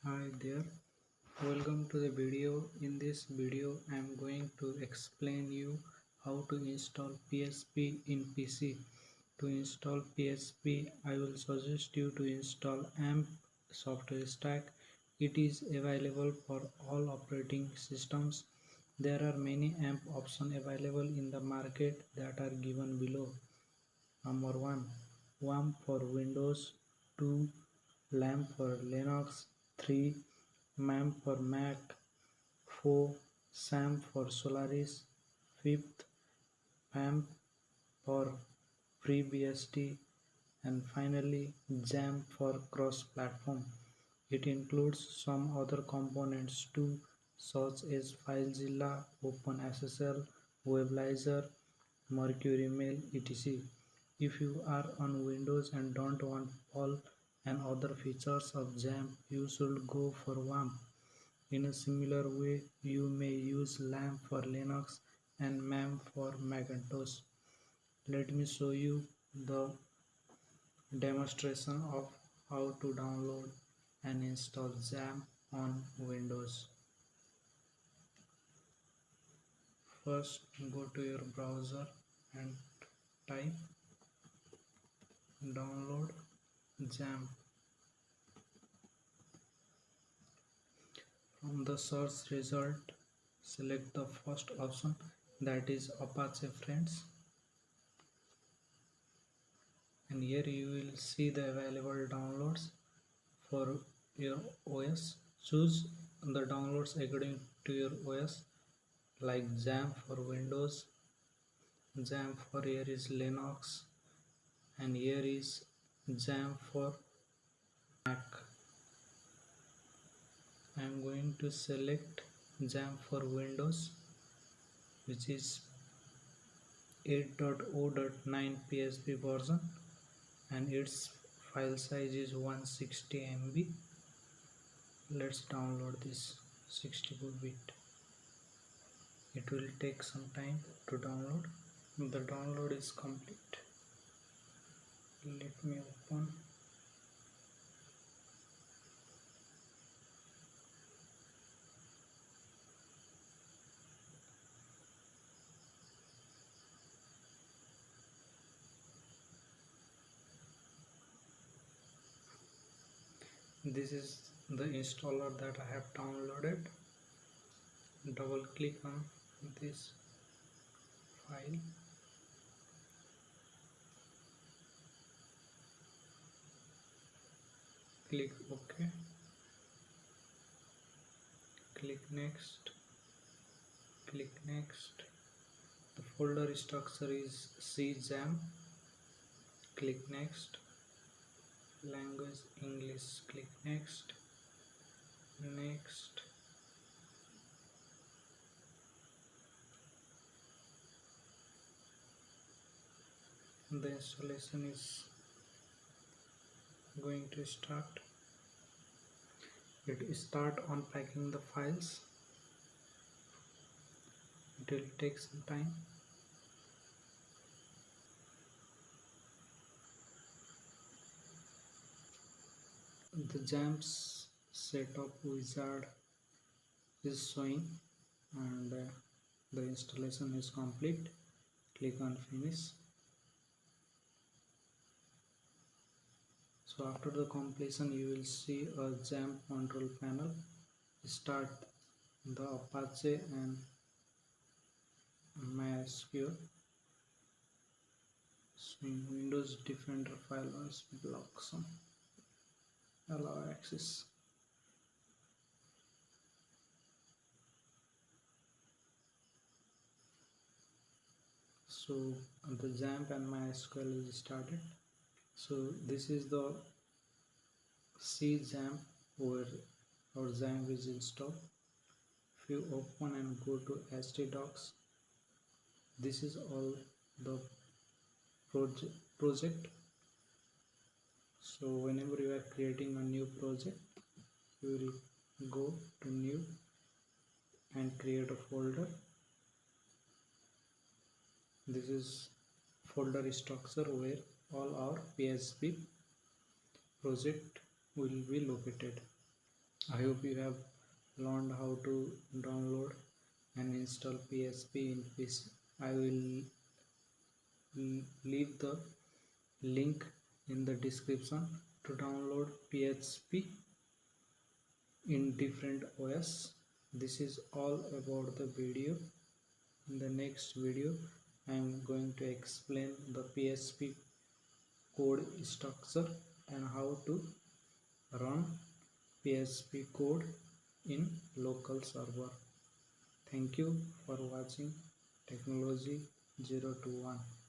Hi there, welcome to the video. In this video I am going to explain you how to install PHP in PC. To install PHP I will suggest you to install XAMPP software stack. It is available for all operating systems. There are many XAMPP options available in the market that are given below. Number 1. WAMP for Windows. 2. LAMP for Linux. 3. MAMP for Mac. 4. SAMP for Solaris. 5th. PAMP for FreeBSD. And finally XAMPP for cross-platform. It includes some other components too, such as FileZilla, OpenSSL, WebLizer, Mercury Mail, etc. If you are on Windows and don't want all and other features of XAMPP, you should go for WAMP. In a similar way, you may use LAMP for Linux and MAMP for Macintosh. Let me show you the demonstration of how to download and install XAMPP on Windows. First, go to your browser and type download XAMPP. From the search result, select the first option, that is Apache Friends, and here you will see the available downloads for your OS. Choose the downloads according to your OS, like XAMPP for Windows, XAMPP for here is Linux, and here is XAMPP for Mac. I am going to select XAMPP for Windows, which is 8.0.9 PHP version, and its file size is 160 MB. Let's download this 64-bit. It will take some time to download. The download is complete. Let me open. This is the installer that I have downloaded. Double click on this file. Click OK. Click next. Click next. The folder structure is XAMPP. Click next. Language English. Click next. Next. The installation is going to start. It will start unpacking the files. It will take some time. The XAMPP setup wizard is showing, and the installation is complete. Click on finish. So after the completion you will see a XAMPP control panel. Start the Apache and MySQL. So in Windows Defender file was block some allow access. So the XAMPP and MySQL is started. So this is the XAMPP where our XAMPP is installed. If you open and go to htdocs, this is all the project. So whenever you are creating a new project, you will go to new and create a folder. This is folder structure where all our PHP project will be located. I hope you have learned how to download and install PHP in PC. I will leave the link in the description to download PHP in different OS. This is all about the video. In the next video I am going to explain the PHP code structure and how to run PHP code in local server. Thank you for watching Technology 021.